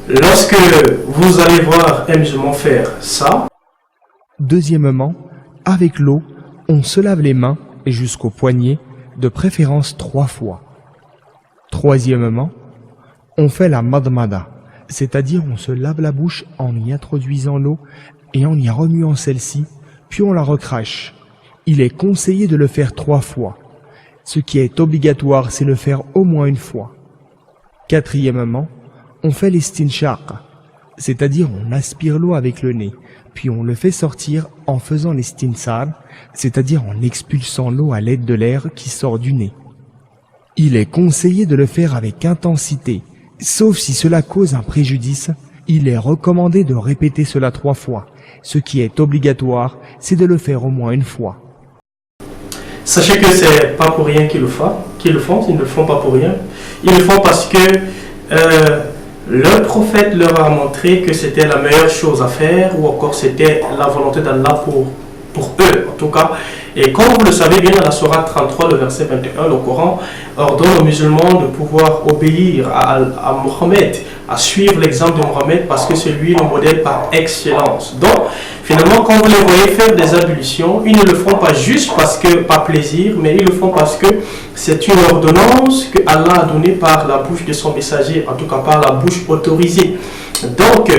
lorsque vous allez voir un musulman faire ça. Deuxièmement, avec l'eau, on se lave les mains jusqu'aux poignets, de préférence 3 fois. Troisièmement, on fait la madmada, c'est-à-dire on se lave la bouche en y introduisant l'eau et en y remuant celle-ci, puis on la recrache. Il est conseillé de le faire 3 fois. Ce qui est obligatoire, c'est le faire au moins une fois. Quatrièmement, on fait l'estinshaq, c'est-à-dire on aspire l'eau avec le nez, puis on le fait sortir en faisant l'estinsar, c'est-à-dire en expulsant l'eau à l'aide de l'air qui sort du nez. Il est conseillé de le faire avec intensité, sauf si cela cause un préjudice, il est recommandé de répéter cela 3 fois. Ce qui est obligatoire, c'est de le faire au moins une fois. Sachez que c'est pas pour rien qu'ils le font, ils ne le font pas pour rien. Ils le font parce que le prophète leur a montré que c'était la meilleure chose à faire, ou encore c'était la volonté d'Allah pour eux en tout cas. Et comme vous le savez bien, dans la sourate 33, le verset 21, le Coran ordonne aux musulmans de pouvoir obéir à Mohammed, à suivre l'exemple de Mohammed, parce que c'est lui le modèle par excellence. Donc, finalement, quand vous les voyez faire des ablutions, ils ne le font pas juste parce que, par plaisir, mais ils le font parce que c'est une ordonnance que Allah a donnée par la bouche de son messager, en tout cas par la bouche autorisée. Donc,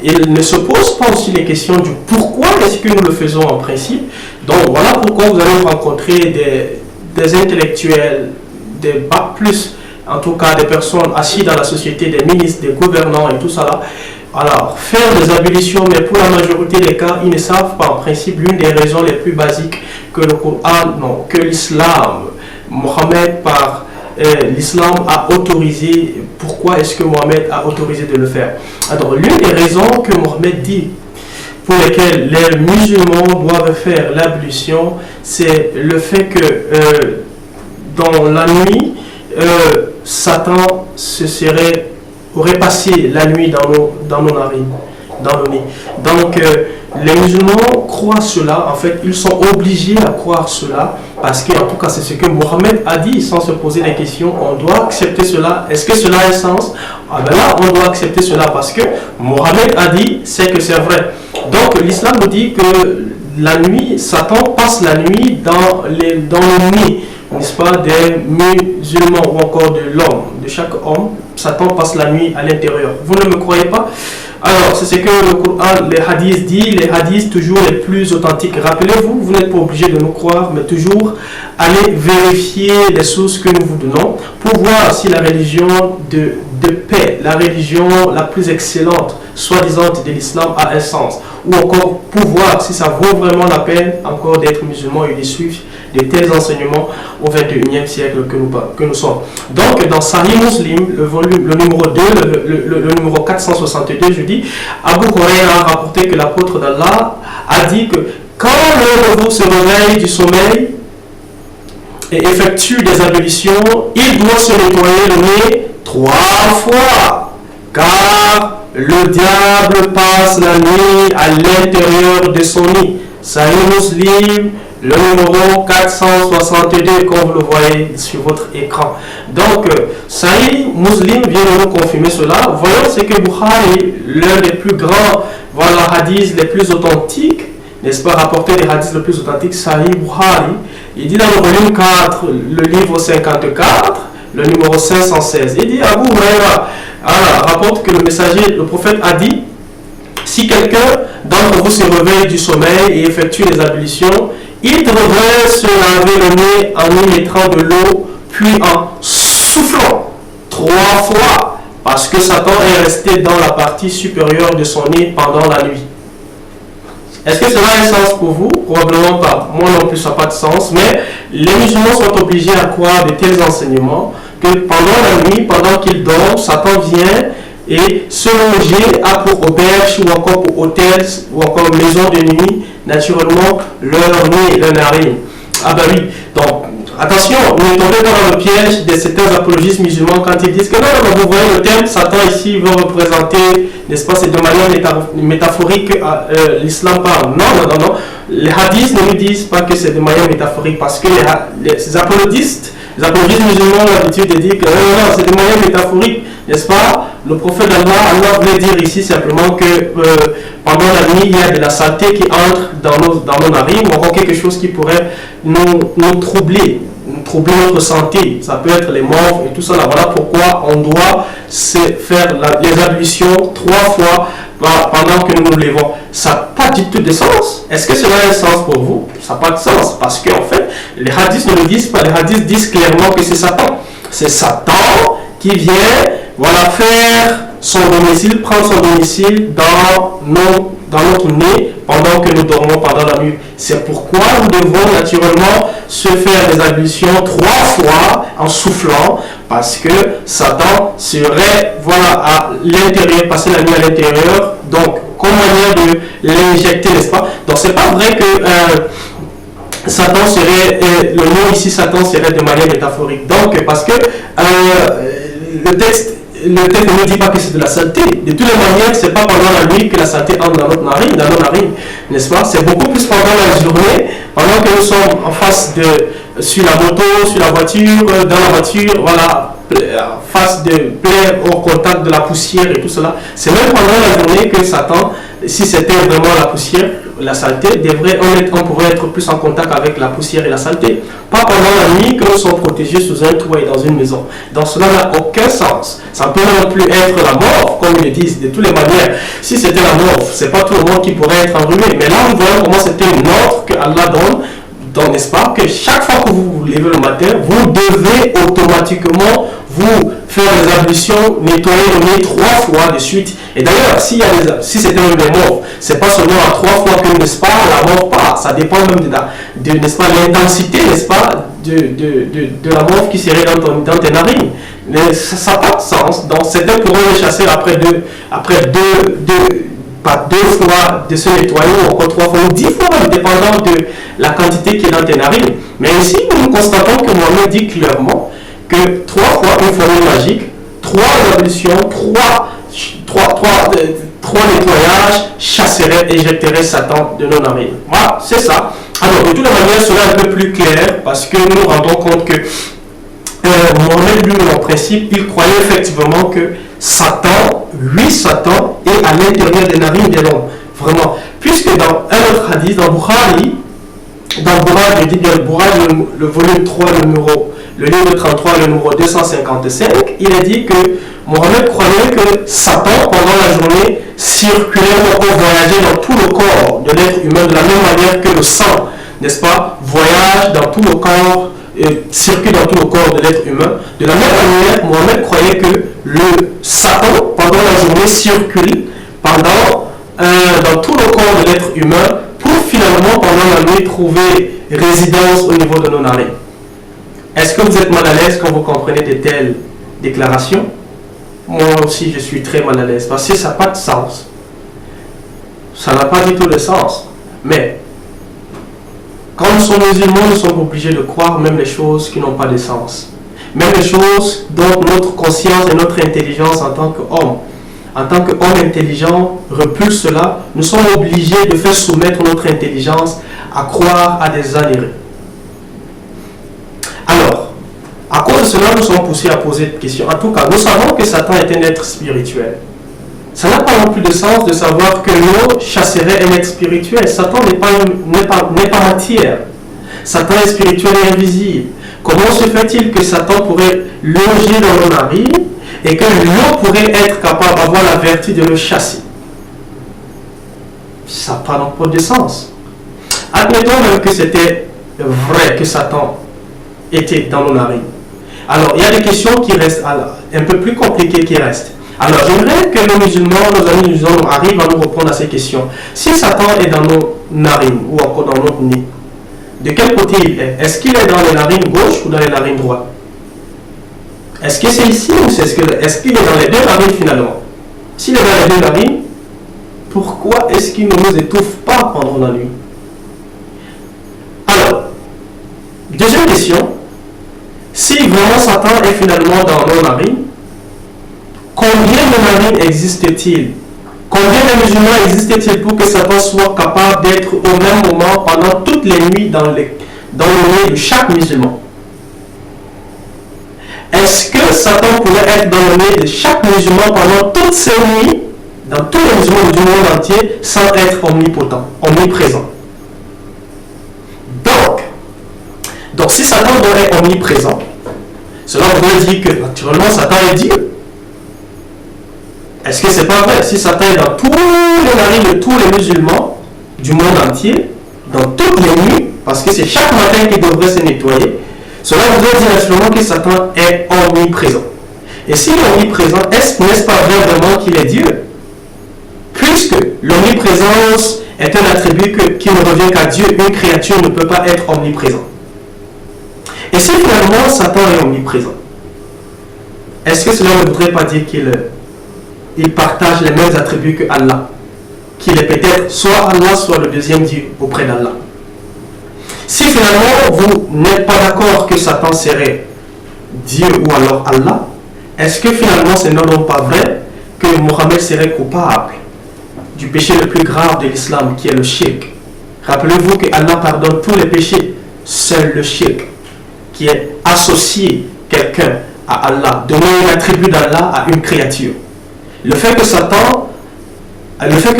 il ne se pose pas aussi les questions du pourquoi est-ce que nous le faisons en principe. Donc, voilà pourquoi vous allez rencontrer des intellectuels, des bac plus, en tout cas des personnes assises dans la société, des ministres, des gouvernants et tout ça là. Alors, faire des ablutions, mais pour la majorité des cas, ils ne savent pas en principe l'une des raisons les plus basiques que le Coran, non, que l'islam, Mohammed par l'islam a autorisé. Pourquoi est-ce que Mohammed a autorisé de le faire? Alors, l'une des raisons que Mohammed dit pour lesquelles les musulmans doivent faire l'ablution, c'est le fait que dans la nuit, Satan aurait passé la nuit dans nos narines, dans nos nez. Donc, les musulmans croient cela, en fait, ils sont obligés à croire cela, parce que, en tout cas, c'est ce que Mohammed a dit, sans se poser des questions. On doit accepter cela. Est-ce que cela a un sens? Ah ben là, on doit accepter cela, parce que Mohammed a dit, c'est que c'est vrai. Donc, l'islam nous dit que la nuit, Satan passe la nuit dans le nez, n'est-ce pas, des musulmans ou encore de l'homme, de chaque homme. Satan passe la nuit à l'intérieur. Vous ne me croyez pas? Alors, c'est ce que le Coran, les hadiths dit, les hadiths toujours les plus authentiques. Rappelez-vous, vous n'êtes pas obligé de nous croire, mais toujours allez vérifier les sources que nous vous donnons pour voir si la religion de paix, la religion la plus excellente, soi-disant de l'islam, a un sens. Ou encore pour voir si ça vaut vraiment la peine encore d'être musulman et de suivre de tels enseignements au 21e siècle que nous sommes. Donc, dans Sahih Muslim, le numéro 2, le numéro 462, je dis, Abu Huraira a rapporté que l'apôtre d'Allah a dit que quand l'un de vous se réveille du sommeil et effectue des ablutions, il doit se nettoyer le nez 3 fois, car le diable passe la nuit à l'intérieur de son nid. Sahih Muslim, le numéro 462, comme vous le voyez sur votre écran. Donc, Sahih Muslim vient de nous confirmer cela. Voyons ce que Bukhari, l'un des plus grands hadiths les plus authentiques, n'est-ce pas, rapporté des hadiths les plus authentiques, Sahih Bukhari, il dit dans le volume 4, le livre 54, le numéro 516, il dit Abu Huraira rapporte que le prophète a dit, si quelqu'un d'entre vous se réveille du sommeil et effectue les ablutions, il devrait se laver le nez en y mettant de l'eau, puis en soufflant 3 fois, parce que Satan est resté dans la partie supérieure de son nez pendant la nuit. Est-ce que cela a un sens pour vous? Probablement pas. Moi non plus, ça n'a pas de sens. Mais les musulmans sont obligés à croire de tels enseignements que pendant la nuit, pendant qu'ils dorment, Satan vient et se loger a pour auberge ou encore pour hôtel ou encore maison de nuit, naturellement, leur nez et leur narine. Ah ben oui, donc attention, ne tombez pas dans le piège de certains apologistes musulmans quand ils disent que non, vous voyez le terme Satan ici veut représenter, n'est-ce pas, c'est de manière métaphorique que l'islam parle. Non. Les hadiths ne nous disent pas que c'est de manière métaphorique, parce que les apologistes musulmans ont l'habitude de dire que non, c'est de manière métaphorique, n'est-ce pas? Le prophète d'Allah, Allah voulait dire ici simplement que pendant la nuit, il y a de la saleté qui entre dans nos narines, ou encore quelque chose qui pourrait nous troubler notre santé. Ça peut être les morts et tout ça. Voilà pourquoi on doit faire les ablutions 3 fois pendant que nous nous levons. Ça n'a pas du tout de sens. Est-ce que cela a un sens pour vous? Ça n'a pas de sens. Parce qu'en fait, les hadiths ne le disent pas. Les hadiths disent clairement que c'est Satan. C'est Satan qui vient faire son domicile, prendre son domicile dans notre nez pendant que nous dormons pendant la nuit. C'est pourquoi nous devons naturellement se faire des ablutions 3 fois en soufflant, parce que Satan serait à l'intérieur, passer la nuit à l'intérieur, donc comme manière de l'injecter, n'est-ce pas? Donc c'est pas vrai que Satan serait, le mot ici Satan serait de manière métaphorique. Donc parce que le texte ne nous dit pas que c'est de la saleté. De toutes les manières, c'est pas pendant la nuit que la saleté entre dans nos narines, n'est-ce pas? C'est beaucoup plus pendant la journée, pendant que nous sommes en face sur la moto, sur la voiture, dans la voiture, face de plein au contact de la poussière et tout cela. C'est même pendant la journée que Satan, si c'était vraiment la poussière, la saleté, on pourrait être plus en contact avec la poussière et la saleté. Pas pendant la nuit que nous sommes protégés sous un toit et dans une maison. Donc cela n'a aucun sens. Ça ne peut non plus être la mort, comme ils le disent, de toutes les manières. Si c'était la mort, c'est pas tout le monde qui pourrait être enrhumé. Mais là, nous voyons comment c'était une ordre que Allah donne, n'est-ce pas, que chaque fois que vous vous levez le matin, vous devez automatiquement vous faire les ablutions, nettoyer le nez 3 fois de suite. Et d'ailleurs, si c'était même des morts, c'est pas seulement à 3 fois que, n'est-ce pas, la mort part. Ça dépend même de n'est-ce pas, l'intensité, n'est-ce pas, de la mort qui serait dans tes narines. Mais ça n'a pas de sens. Donc certains pourront le chasser après deux fois de se nettoyer, ou encore 3 fois, ou 10 fois, dépendant de la quantité qui est dans tes narines. Mais ici, nous constatons que Mohamed dit clairement que 3 fois une formule magique, 3 ablutions, 3 nettoyages chasseraient, éjecteraient Satan de nos narines. Voilà, c'est ça. Alors, de toute manière, cela est un peu plus clair, parce que nous nous rendons compte que Mohamed, lui, en principe, il croyait effectivement que Satan est à l'intérieur des narines de l'homme. Vraiment. Puisque dans un autre hadith, dans Bukhari, le volume 3, le livre 33, le numéro 255, il est dit que Mohamed croyait que Satan, pendant la journée, circulait ou voyageait dans tout le corps de l'être humain, de la même manière que le sang, n'est-ce pas, voyage dans tout le corps, circule dans tout le corps de l'être humain. De la même manière, Mohamed croyait que le Satan, pendant la journée, circule dans tout le corps de l'être humain pour finalement, pendant la nuit, trouver résidence au niveau de nos narines. Est-ce que vous êtes mal à l'aise quand vous comprenez de telles déclarations? Moi aussi, je suis très mal à l'aise parce que ça n'a pas de sens. Ça n'a pas du tout de sens. Mais quand nous sommes musulmans, nous sommes obligés de croire même les choses qui n'ont pas de sens. Même les choses dont notre conscience et notre intelligence en tant qu'homme intelligent, repulse cela. Nous sommes obligés de faire soumettre notre intelligence à croire à des âneries. Alors, à cause de cela, nous sommes poussés à poser des questions. En tout cas, nous savons que Satan est un être spirituel. Ça n'a pas non plus de sens de savoir que l'eau chasserait un être spirituel. Satan n'est pas matière. Satan est spirituel et invisible. Comment se fait-il que Satan pourrait loger dans nos narines et que l'eau pourrait être capable d'avoir la vertu de le chasser? Ça n'a pas non plus de sens. Admettons même que c'était vrai que Satan était dans nos narines. Alors, il y a des questions qui restent un peu plus compliquées qui restent. Alors, j'aimerais que nos amis musulmans arrivent à nous répondre à ces questions. Si Satan est dans nos narines ou encore dans notre nez, de quel côté il est? Est-ce qu'il est dans les narines gauche ou dans les narines droites? Est-ce que c'est ici ou est-ce qu'il est dans les deux narines finalement? S'il est dans les deux narines, pourquoi est-ce qu'il ne nous étouffe pas pendant la nuit? Alors, deuxième question. Si vraiment Satan est finalement dans nos narines, combien de narines existe-t-il? Combien de musulmans existe-t-il pour que Satan soit capable d'être au même moment pendant toutes les nuits dans le nez de chaque musulman? est-ce que Satan pourrait être dans le nez de chaque musulman pendant toutes ces nuits, dans tous les musulmans du monde entier, sans être omnipotent, omniprésent? Donc si Satan doit être omniprésent, cela voudrait dire que naturellement Satan est Dieu. Est-ce que c'est pas vrai? Si Satan est dans tous les narines de tous les musulmans du monde entier, dans toutes les nuits, parce que c'est chaque matin qu'il devrait se nettoyer, cela voudrait dire naturellement que Satan est omniprésent. Et s'il est omniprésent, n'est-ce pas vrai vraiment qu'il est Dieu? Puisque l'omniprésence est un attribut qui ne revient qu'à Dieu, une créature ne peut pas être omniprésente. Et si finalement Satan est omniprésent, est-ce que cela ne voudrait pas dire qu'il partage les mêmes attributs que Allah? Qu'il est peut-être soit Allah, soit le deuxième Dieu auprès d'Allah. Si finalement vous n'êtes pas d'accord que Satan serait Dieu ou alors Allah, est-ce que finalement ce n'est donc pas vrai que Mohammed serait coupable du péché le plus grave de l'islam qui est le shirk? Rappelez-vous que Allah pardonne tous les péchés, seul le shirk, qui est associé quelqu'un à Allah, donner un attribut d'Allah à une créature. Le fait que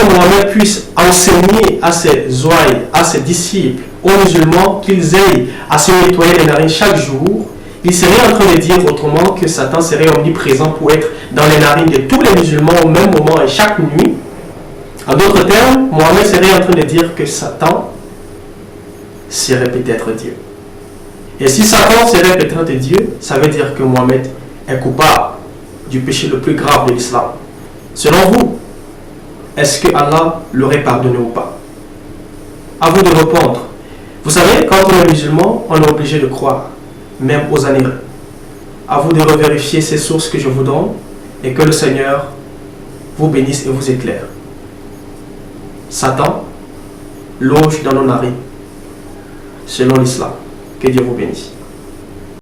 Mohammed puisse enseigner à ses ouailles, à ses disciples, aux musulmans, qu'ils aient à se nettoyer les narines chaque jour, il serait en train de dire autrement que Satan serait omniprésent pour être dans les narines de tous les musulmans au même moment et chaque nuit. En d'autres termes, Mohammed serait en train de dire que Satan serait peut-être Dieu. Et si Satan serait peut-être Dieu, ça veut dire que Mohammed est coupable du péché le plus grave de l'islam. Selon vous, est-ce que Allah l'aurait pardonné ou pas? À vous de répondre. Vous savez, quand on est musulman, on est obligé de croire, même aux années. À vous de revérifier ces sources que je vous donne et que le Seigneur vous bénisse et vous éclaire. Satan loge dans nos narines, selon l'islam. Que Dieu vous bénisse.